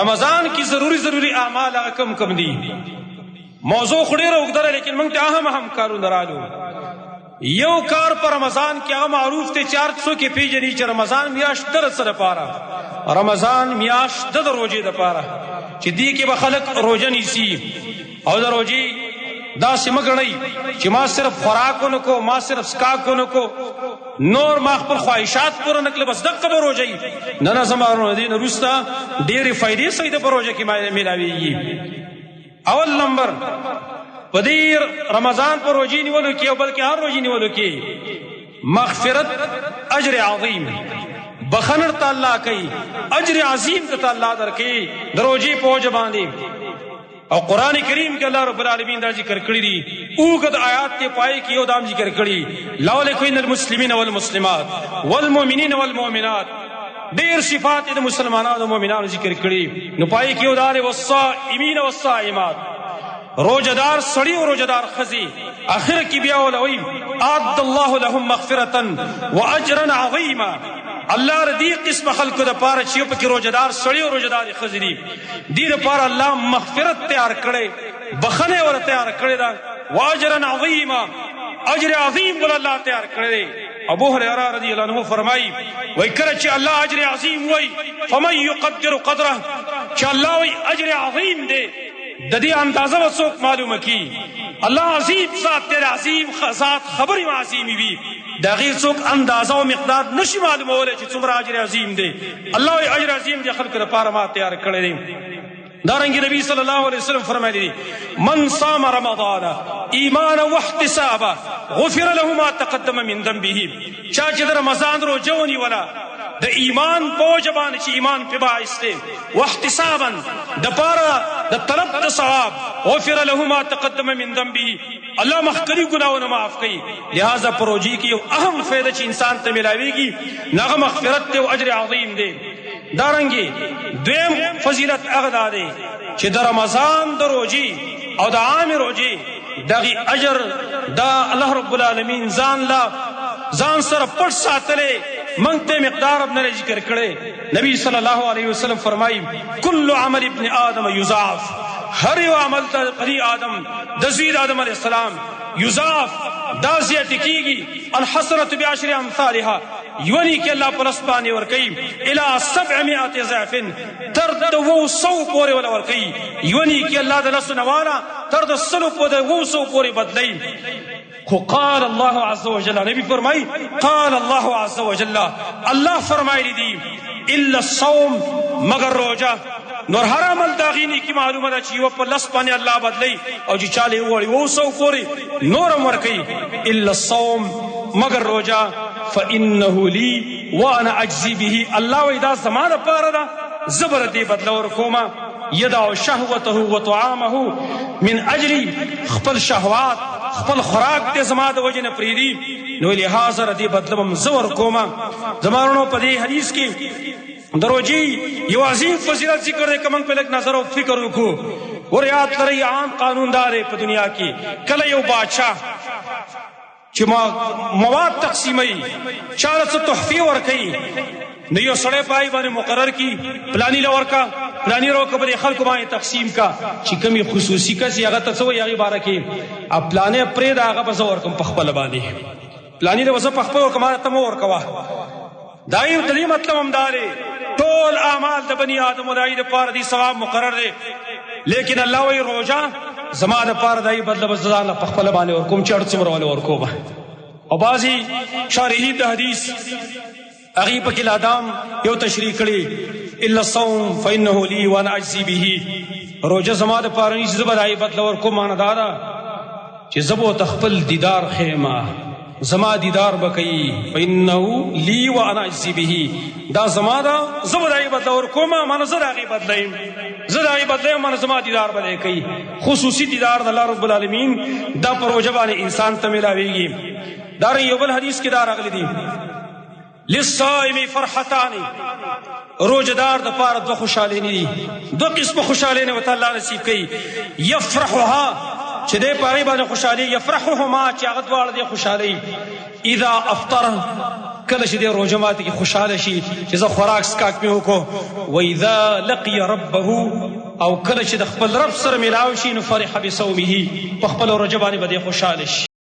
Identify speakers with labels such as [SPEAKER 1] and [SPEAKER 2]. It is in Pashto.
[SPEAKER 1] رمضان کی ضروری اعمال هغه کم کم دي. موضوع خو ډېره اوږده ده لیکن موږ ته اهم کارونه رالو. یو کار په رمضان کې هغه معروف دی چې هر څوک یې پېژني چې رمضان میاشت د څه دپاره، رمضان میاشت د روژې دپاره چې دې کې به خلک روژه نیسي. او د روژې داسې مه ګڼئ چې ما صرف خوراک ونه کو، ما صرف سکاک ونه کو، نور ما خپل خواهشات پوره نه کړل، بس دغه به روژه وي. نه زما ورونه دې نه وروسته ډېرې فایدې سیده په روژه کې میلاویږي. اول نمبر په دې رمضان په روژې نیولو کې او بلکې هر روژې نیولو کې مغفرت اجر عظیم بخنه ته الله کوي، اجر عظیم ته الله درکوي د روژې په وجه باندې. او قرآن کریم کې الله رب العالمین دا ذکر کړی دي، اوږد آیات ته پای کې یو دام ذکر کړي، لولیکن المسلمین والمسلمات والمؤمنین والمؤمنات، ډېر صفات د مسلمانانو او مؤمنانو ذکر کړي. نو پای کې یو دا دی والصائمین والصائمات، روزدار سړي او روزدار ښځې. اخر کې بیا ولوي اعد الله لهم مغفرة واجرا عظیما، الله ردی قسم خلکو د پاره چې په کې روزدار سړي او روزدار ښځې دي، دې لپاره الله مغفرت تیار کړي، بخنه ور تیار کړي دا، واجرا عظیما، اجر عظیم ول الله تیار کړي. ابو هريره رضی الله عنه فرمایي وای کله چې الله اجر عظیم وای فمن يقدر قدره، چې الله وای اجر عظیم دی د دې اندازه وڅوک معلومه کی. الله عظیم ذات دی، عظیم ذات خبرې عظیمی وي، دا غیر څوک اندازه او مقدار نشي معلومولی چې څومره اجر عظیم دی. الله وی اجر عظیم دی خلکو لپاره ما تیار کړی دی. دارنګه نبی صلی الله علیه وسلم فرمایلی دي من صام رمضان ایمانا واحتسابا غفر له ما تقدم من ذنبه، چا چې د رمضان روژه ونیوله د ایمان په وجه باندې چې ایمان پې باعث دی، واحتسابا دپاره د طلب د ثواب، غفر له ما تقدم من ذنبه، الله مخکني ګناهونه معاف کوي. لہذا په روژې کې یو اهم فایده چې انسان ته میلاویږي هغه مغفرت دی او اجر عظیم دی. دارنګې دویم فضیلت هغه دا دی چې د رمضان د روژې او د عام روژې دغې اجر دا الله رب العالمین ځان سره پټ ساتلی، موږ ته مقدار اب نه ذکر کړی. نبی صلی الله علیه وسلم فرمایي کل عمل ابن آدم یضاعف، هر یو عمل ته بني آدم د زوی د آدم علیه السلام یضاعف دا زیاتې کېږي، الحسنة بعشر امثالها، یونی کې الله په لس باندې ورکوي الى 700 ضعف، تر د 200 پورې ولا ورکوي، یونی کې الله د لسو نه والا تر د 100 پورې بدلوي. خو قال الله عز وجل، نبی فرمائی قال الله عز وجل، الله فرمایلی دی الا الصوم مگر روجه. نور هر عمل داغینی کی معلومه ده چې یو په لس باندې الله بدلی او چې چاله وړي 200 پورې نورم ورکوي. الا الصوم مگر روجه فانه لی وانا اجزی به، الله وی دا زما دپاره ده زبر دې بدله ورکومه. یدع شهوته وطعامه من اجلی، خپل شهوات خپل خوراک دې زما د وجې نه پرېږدي، نو لہذا دې بدله به م زه ورکومه. زما وروڼو په دې حدیث کې د روژې یو عظیم فضیلت ذکر دی که موږ پرې لږ نظر او فکر وکړو. ور یاد لرئ عام قانون دا دی په دنیا کې کله یو بادشاه چې مواد تقسیموي، چاله څه تحفې ورکوي، نو یو سړی پای باندې مقرر کی پلانی له ورکا پلانی روکه بلې خلکو باندې تقسیم کا، چې کومې خصوصي کس هغه ته څه وایي هغې باره کې پلانې پرېږده هغه به زه ورکم په خپله باندې، پلاني له به زه په خپله ورکم هغه ته مه ورکوه. دا د دې مطلب هم دا دی ټول اعمال د بني آدمو د هغې دپاره دې ثواب مقرر دی، لیکن الله وایي روژه زما دپاره د هغې بدله به زه ځان په خپله باندې ورکوم چې هر څومره ولې ورکومه. او بعضې شارحین د حدیث هغې پکې لادام یو تشریح کړي الا الصوم فانه لی وانا اجزی به، روژه زما دپاره نه چې زه به د هغې بدله ورکوم، معنه دا ده چې زه به ورته خپل دیدار ښیم، زما دیدار به کوي، فانه لی وانا اجزی به، دا زما ده زه به د هغې بدله ورکوم، معنه زه د هغې بدله یم، زه د هغې بدله یم، معنه زما دیدار به دی کوي. خصوصي دیدار د الله رب العالمین دا په روژه باندې انسان ته میلاویږي. دارنګه یو بل حدیث کې دا راغلی دي للصائم فرحتان، روزدار د پاره دو خوشالینې دي، دو قسمه خوشالینې ورته الله نصیب کوي. یفرحها چې دې پاره باندې خوشالي، یفرحهما چې هغه دواړه دې خوشالي، اذا افطر کله چې د روژه ماتي کې خوشحاله شي چې زه خوراک سکاک مې وکړو. واذا لقي ربه، او کله چې د خپل رب سره ملاو شي نو فرح بصومه، په خپل روژه باندې به دی خوشحاله شي.